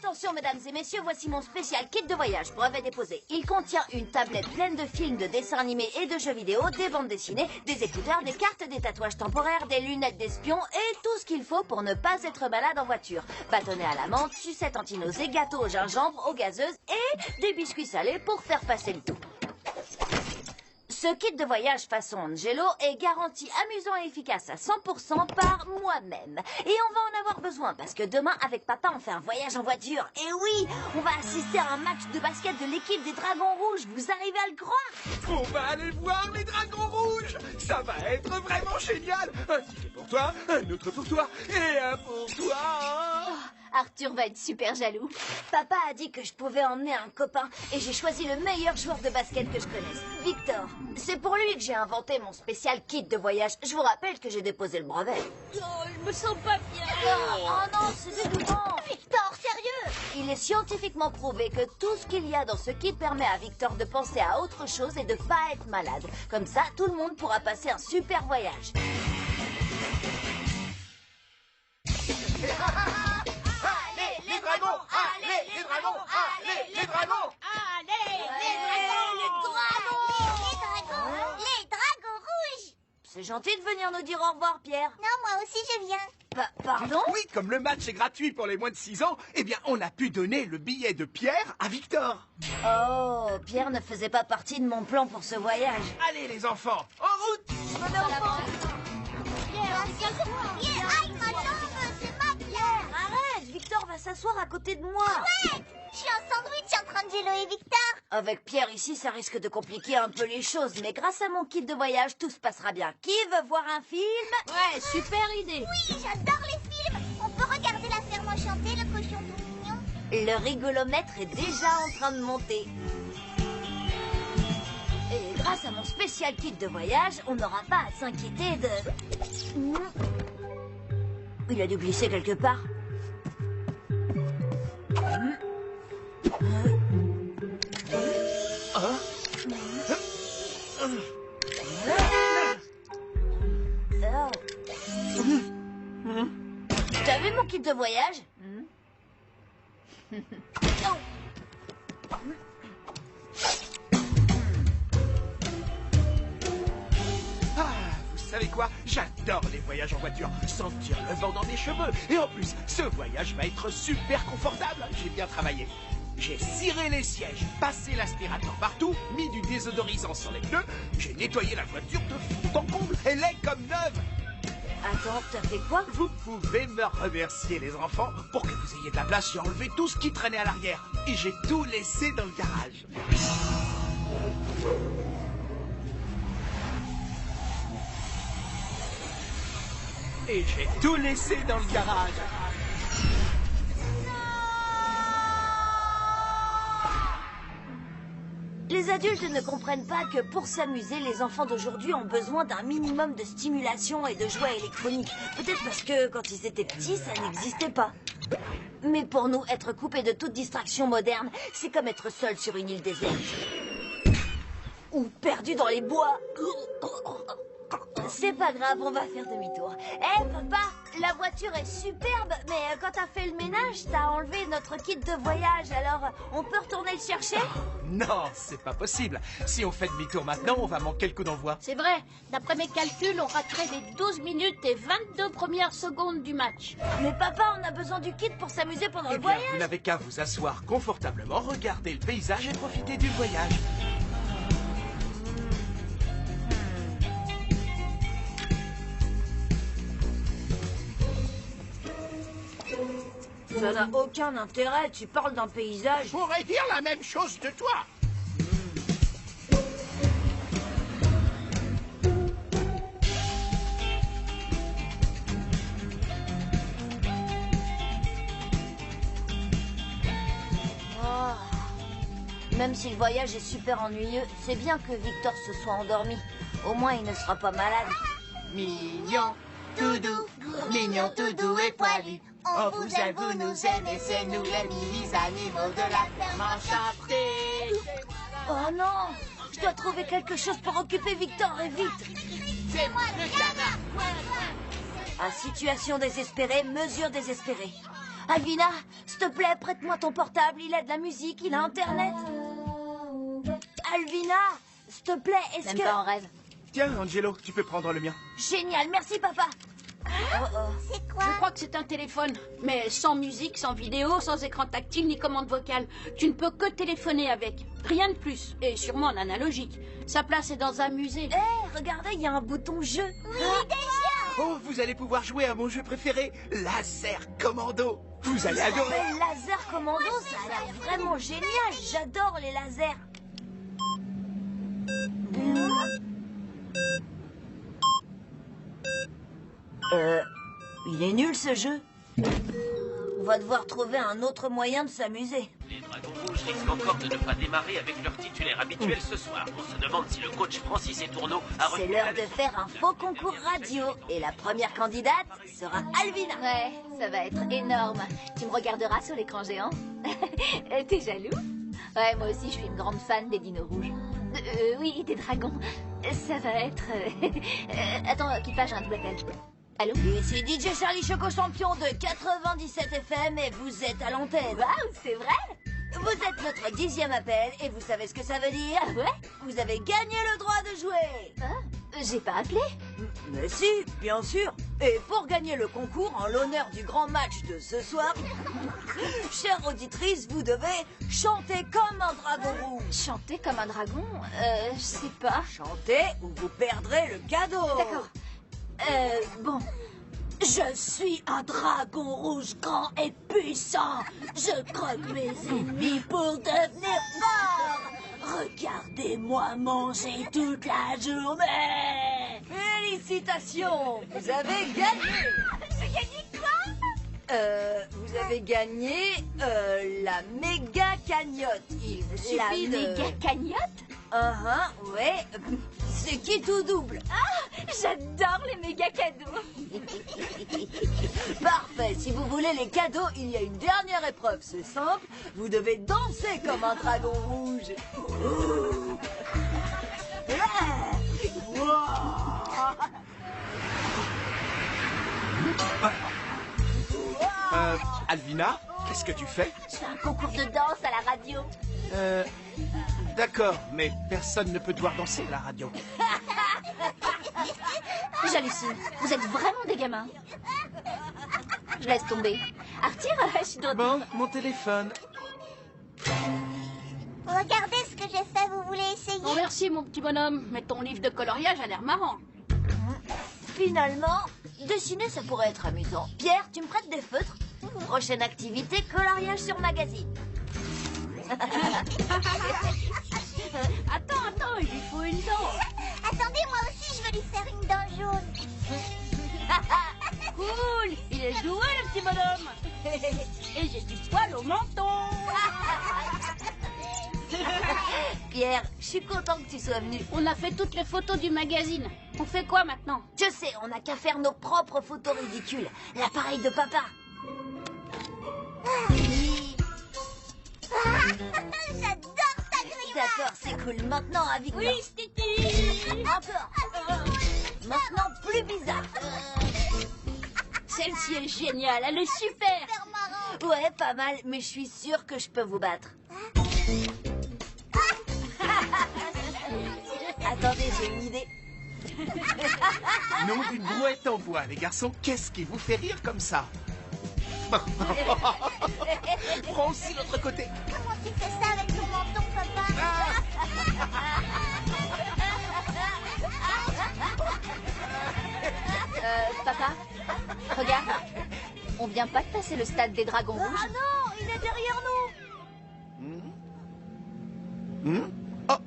Attention, mesdames et messieurs, voici mon spécial kit de voyage, brevet déposé. Il contient une tablette pleine de films, de dessins animés et de jeux vidéo, des bandes dessinées, des écouteurs, des cartes, des tatouages temporaires, des lunettes d'espion et tout ce qu'il faut pour ne pas être malade en voiture. Bâtonnet à la menthe, sucette anti-nausée, gâteau au gingembre, aux gazeuses et des biscuits salés pour faire passer le tout. Ce kit de voyage façon Angelo est garanti amusant et efficace à 100% par moi-même. Et on va en avoir besoin parce que demain, avec papa, on fait un voyage en voiture. Et oui, on va assister à un match de basket de l'équipe des Dragons Rouges. Vous arrivez à le croire? On va aller voir les Dragons Rouges. Ça va être vraiment génial. Un ticket pour toi, un autre pour toi et un pour toi. Arthur va être super jaloux. Papa a dit que je pouvais emmener un copain et j'ai choisi le meilleur joueur de basket que je connaisse, Victor. C'est pour lui que j'ai inventé mon spécial kit de voyage. Je vous rappelle que j'ai déposé le brevet. Oh, je me sens pas bien. Oh non, c'est dégoûtant. Victor, sérieux? Il est scientifiquement prouvé que tout ce qu'il y a dans ce kit permet à Victor de penser à autre chose et de pas être malade. Comme ça, tout le monde pourra passer un super voyage. Les dragons, allez, les dragons, allez, les dragons. Allez, les dragons rouges. C'est gentil de venir nous dire au revoir, Pierre. Non, moi aussi je viens. Pardon? Oui, comme le match est gratuit pour les moins de 6 ans, eh bien, on a pu donner le billet de Pierre à Victor. Oh, Pierre ne faisait pas partie de mon plan pour ce voyage. Allez, les enfants, en route. Pierre, aïe, ma jambe, c'est ma Pierre. Arrête, Victor va s'asseoir à côté de moi. Arrête, je suis un sandwich entre Angelo et Victor. Avec Pierre ici, ça risque de compliquer un peu les choses, mais grâce à mon kit de voyage, tout se passera bien. Qui veut voir un film? Ouais, super idée. Oui, j'adore les films. On peut regarder la ferme enchantée, le cochon tout mignon. Le rigolomètre est déjà en train de monter. Et grâce à mon spécial kit de voyage, on n'aura pas à s'inquiéter de... Il a dû glisser quelque part. T'as vu mon kit de voyage? Ah, vous savez quoi? J'adore les voyages en voiture. Sentir le vent dans mes cheveux. Et en plus, ce voyage va être super confortable. J'ai bien travaillé. J'ai ciré les sièges, passé l'aspirateur partout, mis du désodorisant sur les pneus. J'ai nettoyé la voiture de fond en comble. Elle est comme neuve. Attends, t'as fait quoi? Vous pouvez me remercier, les enfants. Pour que vous ayez de la place, j'ai enlevé tout ce qui traînait à l'arrière. Et j'ai tout laissé dans le garage. Et j'ai tout laissé dans le garage. Les adultes ne comprennent pas que pour s'amuser, les enfants d'aujourd'hui ont besoin d'un minimum de stimulation et de jouets électroniques. Peut-être parce que quand ils étaient petits, ça n'existait pas. Mais pour nous, être coupé de toute distraction moderne, c'est comme être seul sur une île déserte. Ou perdu dans les bois. C'est pas grave, on va faire demi-tour. Hé, papa, la voiture est superbe, mais quand t'as fait le ménage, t'as enlevé notre kit de voyage, alors on peut retourner le chercher? Non, c'est pas possible. Si on fait demi-tour maintenant, on va manquer le coup d'envoi. C'est vrai. D'après mes calculs, on raterait les 12 minutes et 22 premières secondes du match. Mais papa, on a besoin du kit pour s'amuser pendant Eh le bien, voyage. vous n'avez qu'à vous asseoir confortablement, regarder le paysage et profiter du voyage. Ça n'a aucun intérêt, tu parles d'un paysage. Je pourrais dire la même chose de toi. Oh. Même si le voyage est super ennuyeux, c'est bien que Victor se soit endormi. Au moins, il ne sera pas malade. Mignon, tout doux, mignon, tout doux et poilu. On vous aime, vous nous aimez, c'est nous les mini-animaux de la ferme enchantée. Oh non, je dois trouver quelque chose pour occuper Victor et vite. C'est moi le canard. À situation désespérée, mesure désespérée. Alvina, s'il te plaît, prête-moi ton portable. Il a de la musique, il a Internet. Alvina, s'il te plaît, est-ce Même que... pas en rêve. Tiens, Angelo, tu peux prendre le mien. Génial, merci papa. C'est quoi? Je crois que c'est un téléphone, mais sans musique, sans vidéo, sans écran tactile ni commande vocale. Tu ne peux que téléphoner avec, rien de plus, et sûrement en analogique. Sa place est dans un musée. Hé, regardez, il y a un bouton jeu. Oh, vous allez pouvoir jouer à mon jeu préféré, Laser Commando. Vous allez adorer. Mais laser commando, ça a l'air vraiment génial. J'adore les lasers. Il est nul ce jeu. On va devoir trouver un autre moyen de s'amuser. Les Dragons Rouges risquent encore de ne pas démarrer avec leur titulaire habituel ce soir. On se demande si le coach Francis Etourneau a C'est retenu l'heure la de leçon. faire un faux concours radio. Et la première candidate sera Alvina. Ouais, ça va être énorme. Tu me regarderas sur l'écran géant. T'es jaloux? Ouais, moi aussi, je suis une grande fan des dinos rouges. Oui, des dragons. Ça va être... Attends, quitte pas, j'ai un double appel. Allô? Ici DJ Charlie Choco Champion de 97 FM et vous êtes à l'antenne. Waouh, c'est vrai? Vous êtes notre 10e appel et vous savez ce que ça veut dire? Ah ouais? Vous avez gagné le droit de jouer. Ah, j'ai pas appelé. Mais si, bien sûr. Et pour gagner le concours en l'honneur du grand match de ce soir, chère auditrice, vous devez chanter comme un dragon rouge. Chanter comme un dragon? Je sais pas. Chantez ou vous perdrez le cadeau. D'accord. Bon. Je suis un dragon rouge grand et puissant. Je croque mes ennemis pour devenir fort. Regardez-moi manger toute la journée. Félicitations, vous avez gagné. J'ai gagné quoi? Vous avez gagné la méga cagnotte. Il vous suffit La de... méga cagnotte? Ouais. C'est qui tout double. Ah, j'adore les méga cadeaux. Parfait. Si vous voulez les cadeaux, il y a une dernière épreuve. C'est simple. Vous devez danser comme un dragon rouge. Alvina, qu'est-ce que tu fais? Je fais un concours de danse à la radio. D'accord, mais personne ne peut te voir danser à la radio. J'hallucine. Vous êtes vraiment des gamins. Je laisse tomber. Arthur, je suis de... Bon, mon téléphone. Regardez ce que j'ai fait, vous voulez essayer? Oh, merci, mon petit bonhomme, mais ton livre de coloriage a l'air marrant. Finalement, dessiner, ça pourrait être amusant. Pierre, tu me prêtes des feutres? Prochaine activité, coloriage sur magazine. Attends, il lui faut une dent. Attendez, moi aussi, je veux lui faire une dent jaune. Cool, il est doué, le petit bonhomme. Et j'ai du poil au menton. Pierre, je suis content que tu sois venu. On a fait toutes les photos du magazine. On fait quoi maintenant? Je sais, on n'a qu'à faire nos propres photos ridicules. L'appareil de papa. J'adore ta grille. D'accord, c'est cool. Maintenant, avec Oui, Stiti. Encore. Maintenant, plus bizarre. Celle-ci est géniale, elle est super. Super marrant. Ouais, pas mal, mais je suis sûre que je peux vous battre. Attendez, j'ai une idée. Nom d'une brouette en bois, les garçons. Qu'est-ce qui vous fait rire comme ça? Prends aussi l'autre côté. Comment tu fais ça avec ton menton, papa? Papa, regarde. On vient pas de passer le stade des dragons rouges. Ah non, il est derrière nous. Oh,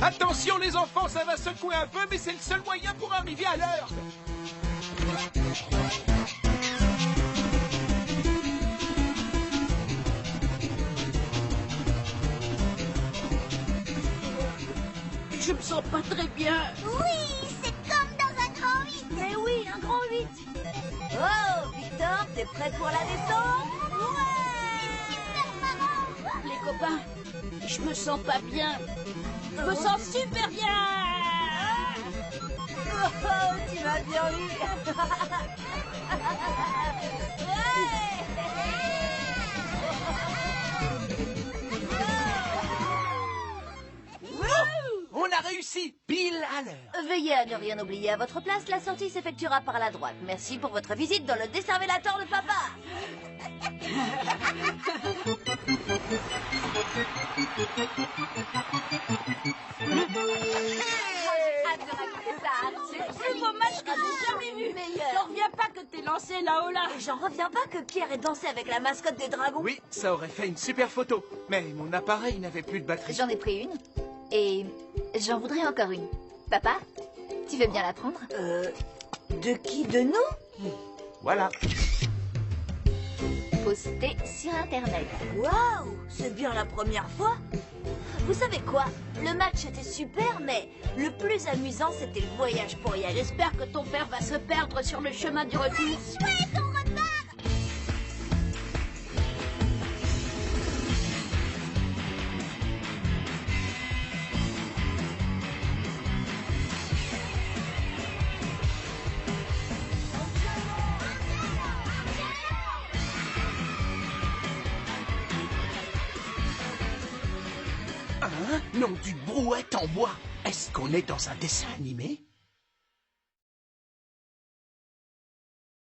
attention les enfants, ça va secouer un peu, mais c'est le seul moyen pour arriver à l'heure. Je me sens pas très bien. Oui, c'est comme dans un grand 8. Mais oui, un grand 8. Oh, Victor, t'es prêt pour la descente? Ouais, super marrant. Les copains, je me sens pas bien. Je me sens super bien. Oh, tu m'as bien eu. Ouais. à l'heure. Veuillez à ne rien oublier à votre place, la sortie s'effectuera par la droite. Merci pour votre visite dans le Desservélator de papa. C'est le plus beau match que j'ai jamais vu. J'en reviens pas que t'aies lancé là-haut là. Et j'en reviens pas que Pierre ait dansé avec la mascotte des dragons. Oui, ça aurait fait une super photo. Mais mon appareil n'avait plus de batterie. J'en ai pris une. Et j'en voudrais encore une. Papa, tu veux bien la prendre? De qui? De nous? Voilà. Postée sur Internet. Waouh, c'est bien la première fois. Vous savez quoi? Le match était super, mais le plus amusant, c'était le voyage pour y aller. J'espère que ton père va se perdre sur le chemin du retour. Chouette, on repart. Hein? Non, d'une brouette en bois. Est-ce qu'on est dans un dessin animé?